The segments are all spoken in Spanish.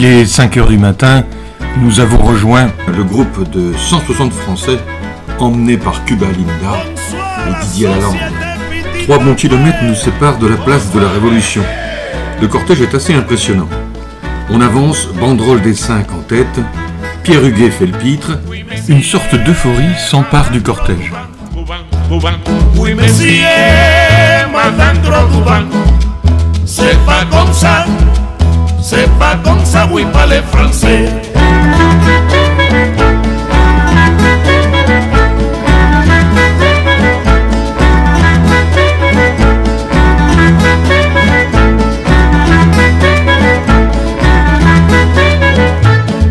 Il est 5 heures du matin, nous avons rejoint le groupe de 160 Français emmenés par Cuba Linda et Didier Lalande. 3 bons kilomètres nous séparent de la place de la Révolution. Le cortège est assez impressionnant. On avance, banderole des 5 en tête, Pierre Huguet fait le pitre, une sorte d'euphorie s'empare du cortège. Oui, Messi, malandro Dubán, c'est pas comme ça, oui, pas les Français.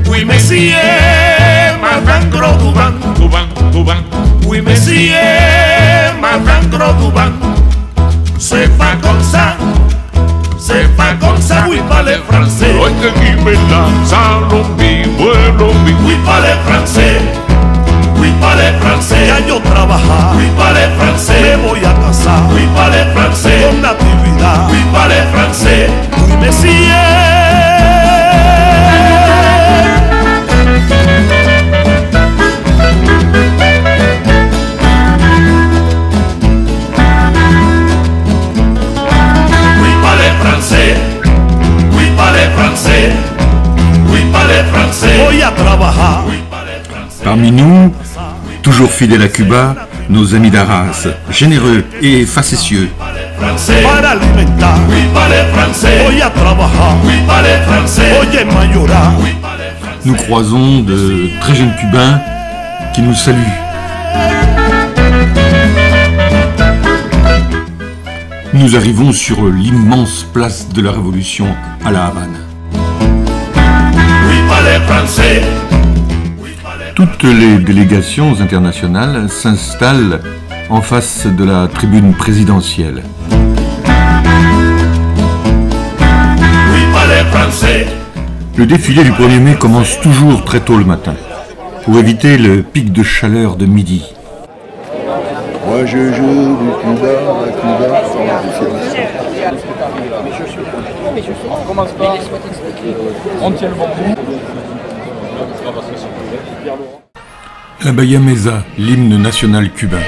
Oui, Messi, malandro Dubán, Dubán. Oui, Messi, malandro Dubán, c'est pas comme ça, oui, pas les Français. Hoy que aquí me lanzaron mi vuelo, oui, pas les Français, oui, pas les Français. Ya yo trabajar, oui, pas les Français. Me voy a casar, oui, pas les Français. Con natividad, oui, pas les Français. Oui, Messi, Parmi nous, toujours fidèles à Cuba, nos amis d'Arras, généreux et facétieux. Nous croisons de très jeunes Cubains qui nous saluent. Nous arrivons sur l'immense place de la Révolution à La Havane. Toutes les délégations internationales s'installent en face de la tribune présidentielle. Le défilé du 1er mai commence toujours très tôt le matin, pour éviter le pic de chaleur de midi. Moi je joue du Cuba à Cuba sans On commence par... On tient le bambou. La Bahia Mesa, l'hymne national cubain.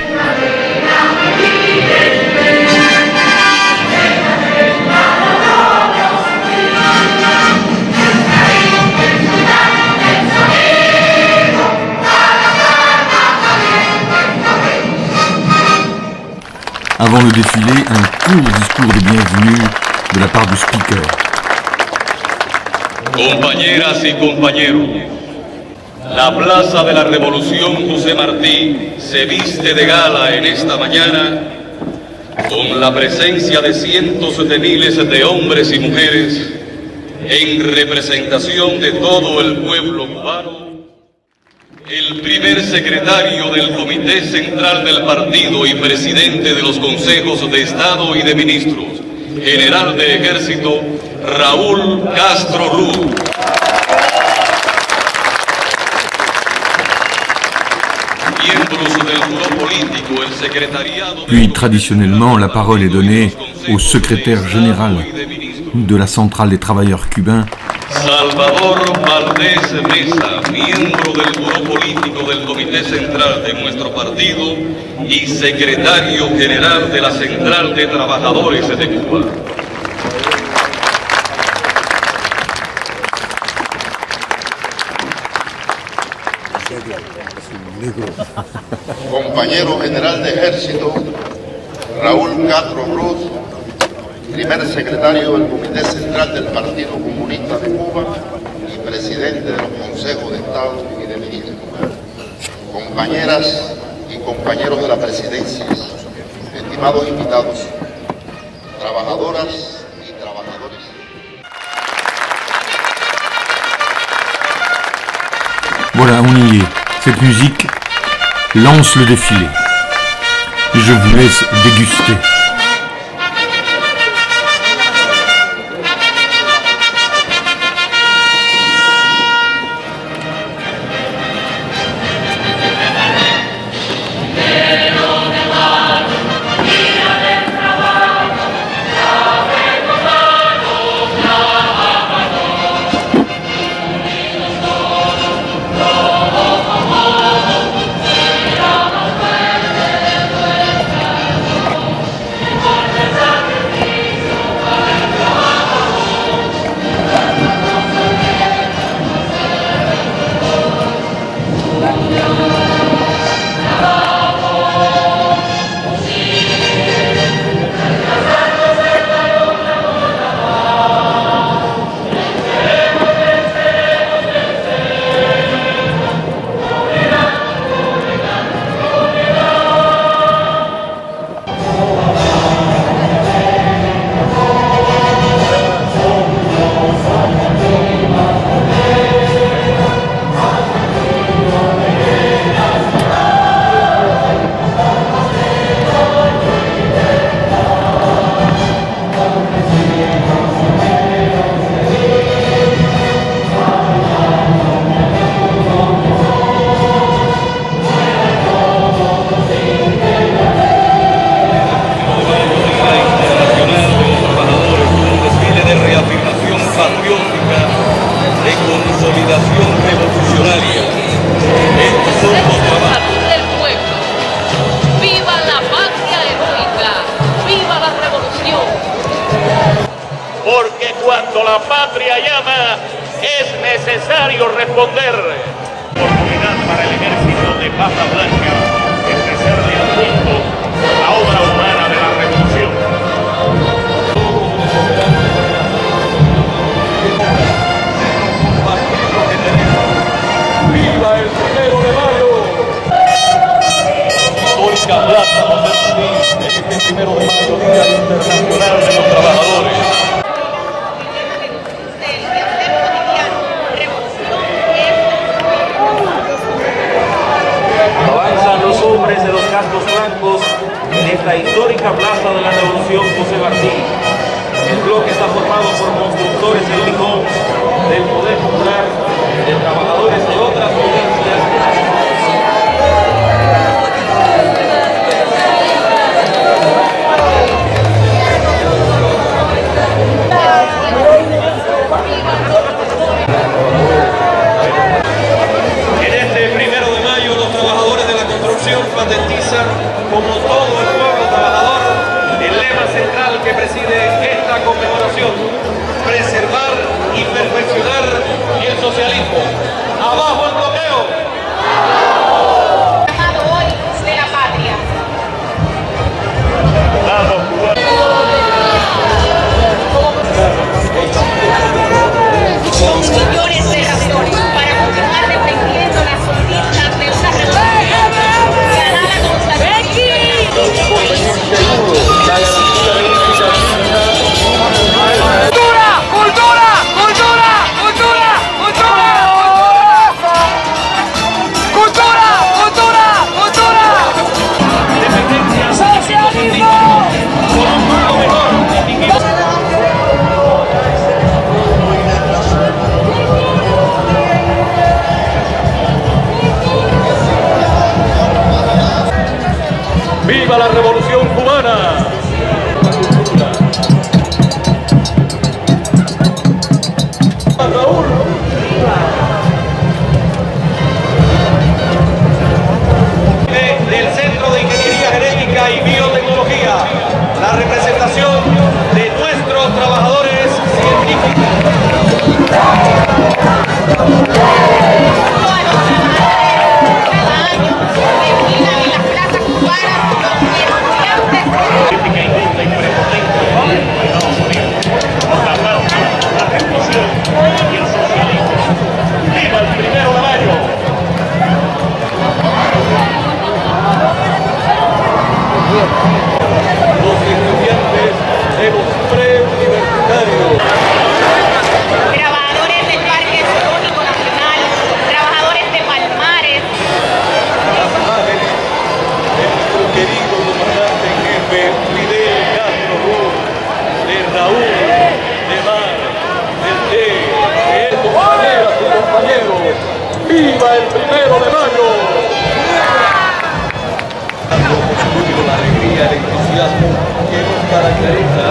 Avant le défilé, un court discours de bienvenue de la part du speaker. Compañeras y compañeros, la Plaza de la Revolución José Martí se viste de gala en esta mañana con la presencia de cientos de miles de hombres y mujeres en representación de todo el pueblo cubano. El primer secretario del Comité Central del Partido y presidente de los Consejos de Estado y de Ministros, General de Ejército, Raúl Castro Ruz. Miembros del Buró Político, el Secretariado... Puis, traditionnellement, la parole est donnée au secrétaire général de la Centrale des Travailleurs Cubains, Salvador Valdés Mesa, miembro del Buró Político del Comité Central de nuestro partido y secretario general de la Central de Trabajadores de Cuba. Compañero general de ejército Raúl Castro Ruz, primer secretario del Comité Central del Partido Comunista de Cuba y presidente de los Consejos de Estado y de Ministros. Compañeras y compañeros de la presidencia, estimados invitados, trabajadoras y trabajadores. Voilà, on y est. Cette musique lance le défilé. Je vous laisse déguster. porque cuando la patria llama es necesario responder. Oportunidad para el ejército de Pata Blanca empezarle al mundo la obra humana de la revolución. ¡Viva el 1 de mayo! Histórica plaza José Martí, este 1 de mayo, Día Internacional de los Trabajadores. Avanzan los hombres de los cascos blancos en esta histórica plaza de la Revolución José Martí. El bloque está formado por constructores del Licón, del Poder Popular, de trabajadores de otras provincias. En este 1 de mayo los trabajadores de la construcción patentizan, como todo el pueblo trabajador, el lema central que preside esta conmemoración: preservar y perfeccionar el socialismo. ¡Abajo el bloqueo! Llamado hoy de la patria. Son millones de razones para continuar defendiendo las conquistas de una revolución que hará la constatación. ¡Viva la Revolución Cubana! Raúl. Del Centro de Ingeniería Genética y Biotecnología, la representación de nuestros trabajadores científicos. ¡Viva el 1 de mayo! Los estudiantes de los preuniversitarios. Trabajadores del Parque Zoológico Nacional, trabajadores de Palmares. Las imágenes de nuestro querido comandante en jefe Fidel Castro Ruz, de Raúl, de Mar, del Che, de compañeras y compañeros. ¡Viva el 1 de mayo! La alegría, el entusiasmo que nos caracteriza.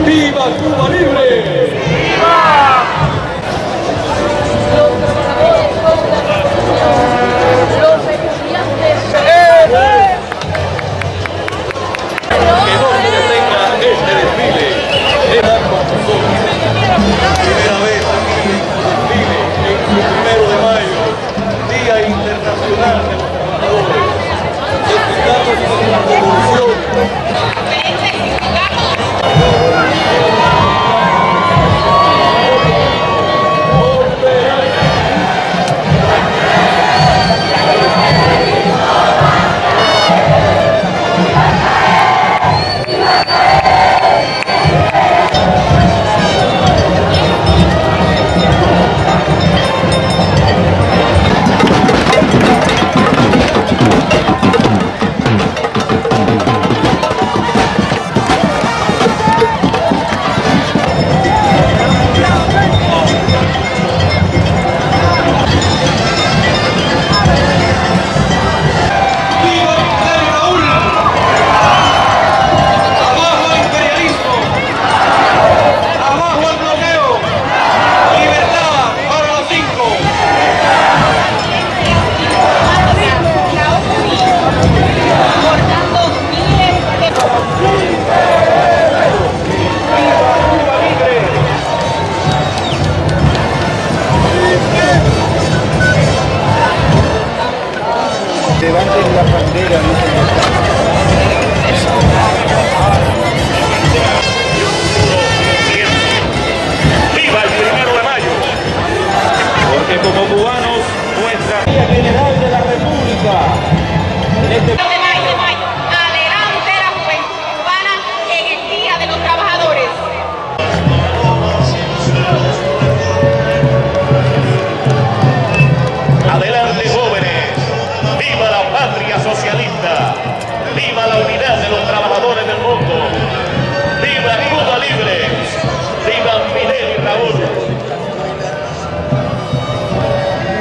¡Viva Cuba Libre! ¡Viva! Que no se detenga este desfile. Era con nosotros. Primera vez aquí en su desfile, en su 1 de mayo, Día Internacional de los Trabajadores. Estamos en la revolución.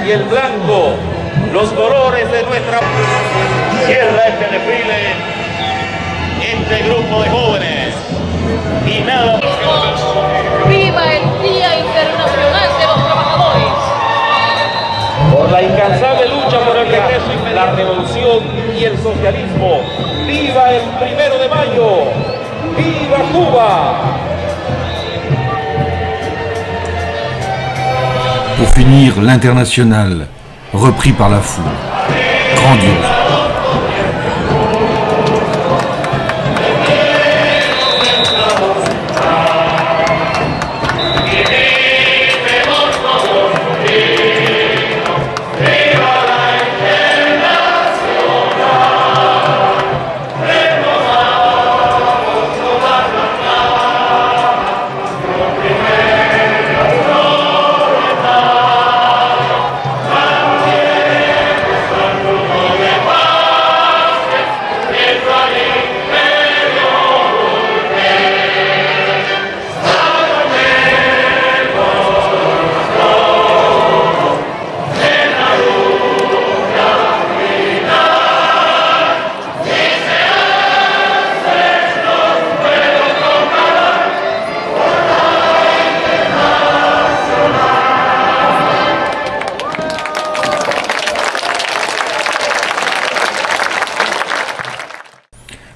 y el blanco, los colores de nuestra... Cierra este desfile, este grupo de jóvenes. Y nada. ¡Viva el Día Internacional de los Trabajadores! Por la incansable lucha por el regreso, la revolución y el socialismo. ¡Viva el 1 de mayo! ¡Viva Cuba! Pour finir, l'International, repris par la foule. Grandiose.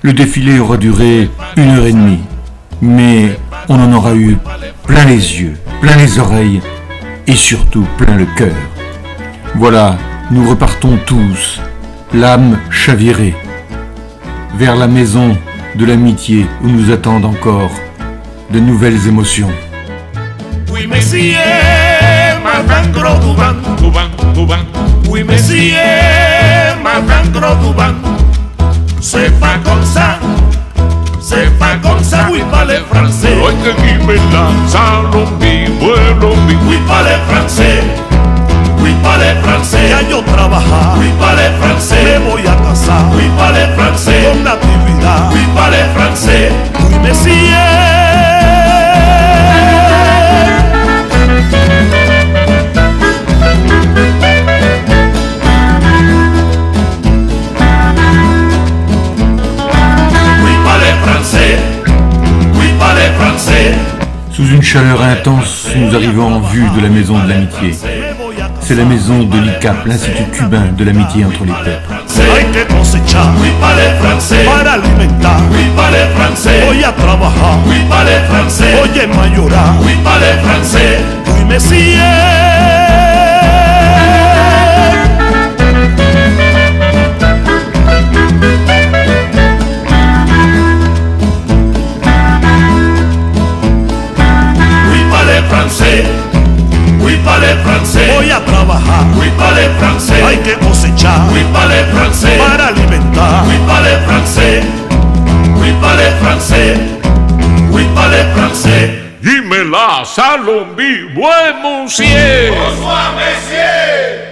Le défilé aura duré 1h30, mais on en aura eu plein les yeux, plein les oreilles et surtout plein le cœur. Voilà, nous repartons tous, l'âme chavirée, vers la maison de l'amitié où nous attendent encore de nouvelles émotions. Oui, Messie, Matangro Duban, Duban, Duban. Oui, Messie, Matangro Duban. C'est pas comme ça, oui, pas les Français. Hoy que Guimela, Salombi, Vuelombi. Oui, pas les Français, oui, pas les Français. Ya yo trabajar, oui, pas les Français. Me voy a casar, oui, pas les Français. Con natividad, oui, pas les Français. Oui, Messie. Sous une chaleur intense, nous arrivons en vue de la maison de l'amitié. C'est la maison de l'ICAP, l'Institut cubain de l'amitié entre les peuples. Hay que cosechar, oui, pas les Français. Para alimentar, oui, pas les Français. Voy a trabajar, oui, pas les Français. Oye, mayorar, oui, pas les Français. Oui, Messie. Oui, pas les Français. Voy a trabajar. Oui, pas les Français. Hay que cosechar. Oui, pas les Français. Para alimentar. Oui, pas les Français. Oui, pas les Français. Oui, pas les Français. Guimela, Salombi, buen monsieur. Bonsoir, messieurs.